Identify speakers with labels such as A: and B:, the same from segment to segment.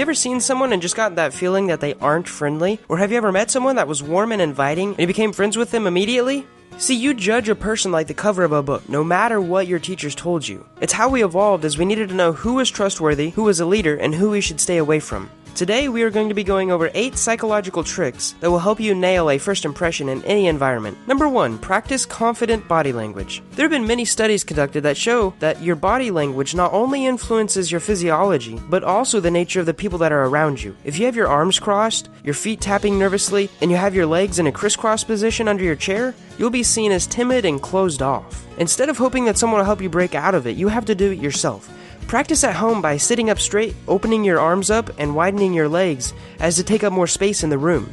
A: You ever seen someone and just got that feeling that they aren't friendly? Or have you ever met someone that was warm and inviting and you became friends with them immediately? See, you judge a person like the cover of a book, no matter what your teachers told you. It's how we evolved, as we needed to know who was trustworthy, who was a leader, and who we should stay away from. Today, we are going to be going over 8 psychological tricks that will help you nail a first impression in any environment. Number 1, practice confident body language. There have been many studies conducted that show that your body language not only influences your physiology, but also the nature of the people that are around you. If you have your arms crossed, your feet tapping nervously, and you have your legs in a crisscross position under your chair, you'll be seen as timid and closed off. Instead of hoping that someone will help you break out of it, you have to do it yourself. Practice at home by sitting up straight, opening your arms up, and widening your legs as to take up more space in the room.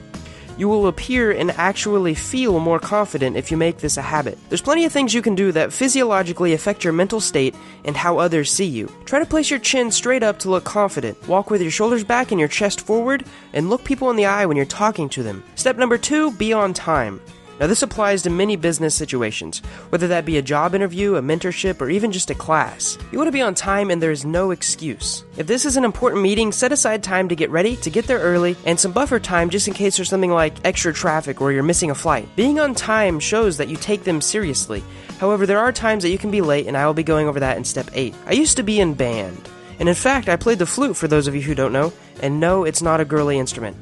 A: You will appear and actually feel more confident if you make this a habit. There's plenty of things you can do that physiologically affect your mental state and how others see you. Try to place your chin straight up to look confident. Walk with your shoulders back and your chest forward, and look people in the eye when you're talking to them. Step number 2, be on time. Now this applies to many business situations, whether that be a job interview, a mentorship, or even just a class. You want to be on time and there's no excuse. If this is an important meeting, set aside time to get ready, to get there early, and some buffer time just in case there's something like extra traffic or you're missing a flight. Being on time shows that you take them seriously. However, there are times that you can be late, and I will be going over that in step 8. I used to be in band, and in fact, I played the flute for those of you who don't know, and no, it's not a girly instrument.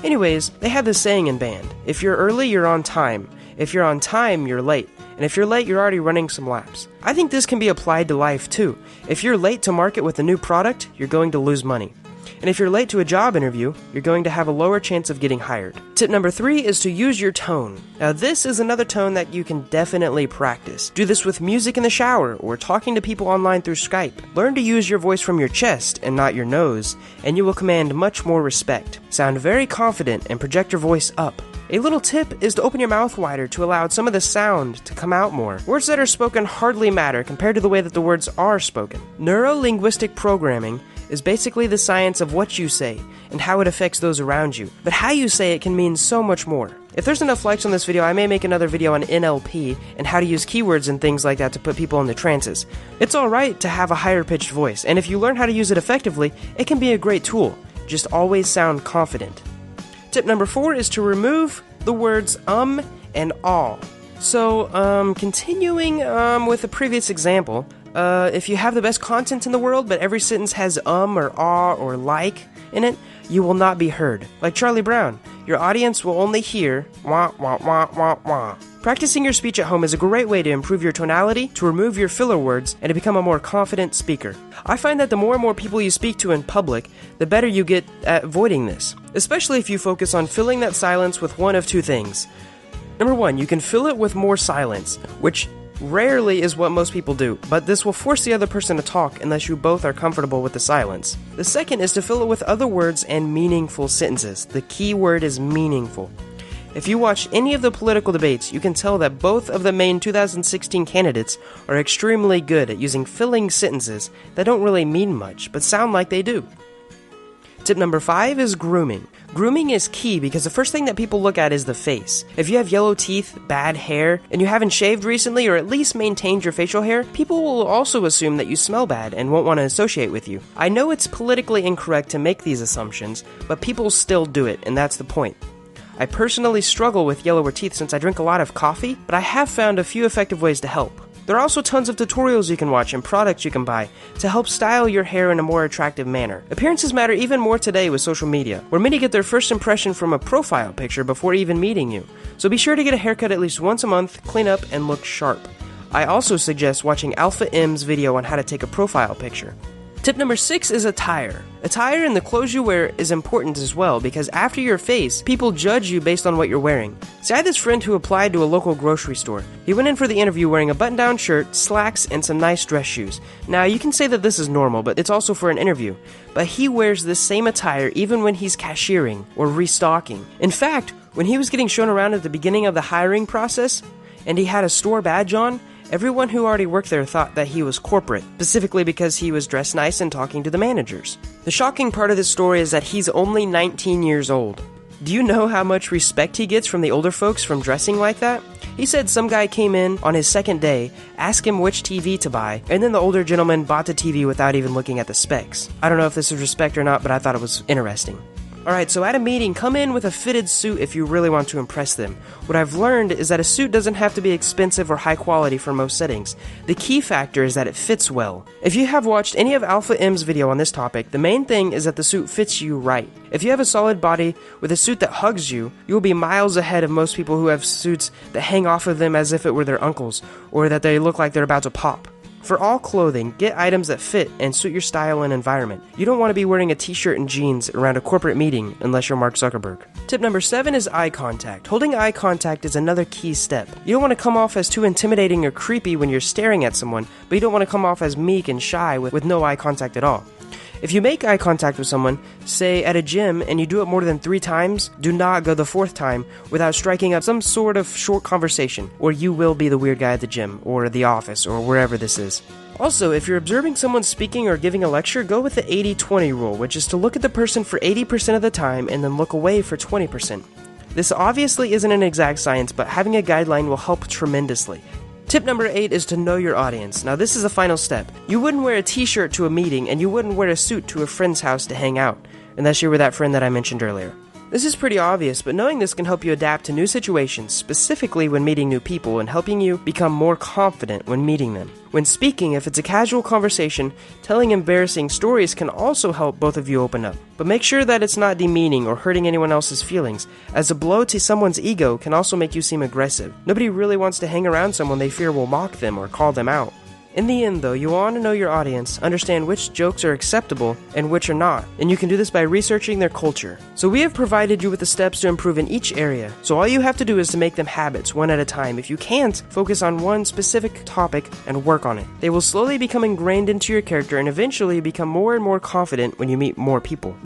A: Anyways, they have this saying in band: if you're early, you're on time. If you're on time, you're late. And if you're late, you're already running some laps. I think this can be applied to life too. If you're late to market with a new product, you're going to lose money. And if you're late to a job interview, you're going to have a lower chance of getting hired. Tip number 3 is to use your tone. Now this is another tone that you can definitely practice. Do this with music in the shower or talking to people online through Skype. Learn to use your voice from your chest and not your nose, and you will command much more respect. Sound very confident and project your voice up. A little tip is to open your mouth wider to allow some of the sound to come out more. Words that are spoken hardly matter compared to the way that the words are spoken. Neuro-linguistic programming is basically the science of what you say and how it affects those around you. But how you say it can mean so much more. If there's enough likes on this video, I may make another video on NLP and how to use keywords and things like that to put people into trances. It's alright to have a higher pitched voice, and if you learn how to use it effectively, it can be a great tool. Just always sound confident. Tip number 4 is to remove the words and all. So, continuing with the previous example, if you have the best content in the world, but every sentence has or ah or like in it, you will not be heard. Like Charlie Brown, your audience will only hear wah, wah, wah, wah, wah. Practicing your speech at home is a great way to improve your tonality, to remove your filler words, and to become a more confident speaker. I find that the more and more people you speak to in public, the better you get at avoiding this, especially if you focus on filling that silence with one of 2 things. Number 1, you can fill it with more silence, which rarely is what most people do, but this will force the other person to talk unless you both are comfortable with the silence. The second is to fill it with other words and meaningful sentences. The key word is meaningful. If you watch any of the political debates, you can tell that both of the main 2016 candidates are extremely good at using filling sentences that don't really mean much, but sound like they do. Tip number 5 is grooming. Grooming is key because the first thing that people look at is the face. If you have yellow teeth, bad hair, and you haven't shaved recently or at least maintained your facial hair, people will also assume that you smell bad and won't want to associate with you. I know it's politically incorrect to make these assumptions, but people still do it, and that's the point. I personally struggle with yellower teeth since I drink a lot of coffee, but I have found a few effective ways to help. There are also tons of tutorials you can watch and products you can buy to help style your hair in a more attractive manner. Appearances matter even more today with social media, where many get their first impression from a profile picture before even meeting you. So be sure to get a haircut at least once a month, clean up, and look sharp. I also suggest watching Alpha M's video on how to take a profile picture. Tip number 6 is attire. Attire and the clothes you wear is important as well, because after your face, people judge you based on what you're wearing. See, I had this friend who applied to a local grocery store. He went in for the interview wearing a button-down shirt, slacks, and some nice dress shoes. Now, you can say that this is normal, but it's also for an interview. But he wears this same attire even when he's cashiering or restocking. In fact, when he was getting shown around at the beginning of the hiring process, and he had a store badge on, everyone who already worked there thought that he was corporate, specifically because he was dressed nice and talking to the managers. The shocking part of this story is that he's only 19 years old. Do you know how much respect he gets from the older folks from dressing like that? He said some guy came in on his second day, asked him which TV to buy, and then the older gentleman bought the TV without even looking at the specs. I don't know if this is respect or not, but I thought it was interesting. Alright, so at a meeting, come in with a fitted suit if you really want to impress them. What I've learned is that a suit doesn't have to be expensive or high quality for most settings. The key factor is that it fits well. If you have watched any of Alpha M's video on this topic, the main thing is that the suit fits you right. If you have a solid body with a suit that hugs you, you'll be miles ahead of most people who have suits that hang off of them as if it were their uncles, or that they look like they're about to pop. For all clothing, get items that fit and suit your style and environment. You don't want to be wearing a t-shirt and jeans around a corporate meeting unless you're Mark Zuckerberg. Tip number 7 is eye contact. Holding eye contact is another key step. You don't want to come off as too intimidating or creepy when you're staring at someone, but you don't want to come off as meek and shy with no eye contact at all. If you make eye contact with someone, say at a gym, and you do it more than 3 times, do not go the 4th time without striking up some sort of short conversation, or you will be the weird guy at the gym, or the office, or wherever this is. Also, if you're observing someone speaking or giving a lecture, go with the 80-20 rule, which is to look at the person for 80% of the time and then look away for 20%. This obviously isn't an exact science, but having a guideline will help tremendously. Tip number 8 is to know your audience. Now this is the final step. You wouldn't wear a t-shirt to a meeting, and you wouldn't wear a suit to a friend's house to hang out, unless you were that friend that I mentioned earlier. This is pretty obvious, but knowing this can help you adapt to new situations, specifically when meeting new people, and helping you become more confident when meeting them. When speaking, if it's a casual conversation, telling embarrassing stories can also help both of you open up. But make sure that it's not demeaning or hurting anyone else's feelings, as a blow to someone's ego can also make you seem aggressive. Nobody really wants to hang around someone they fear will mock them or call them out. In the end, though, you want to know your audience, understand which jokes are acceptable and which are not, and you can do this by researching their culture. So we have provided you with the steps to improve in each area, so all you have to do is to make them habits, one at a time. If you can't, focus on one specific topic and work on it. They will slowly become ingrained into your character and eventually become more and more confident when you meet more people.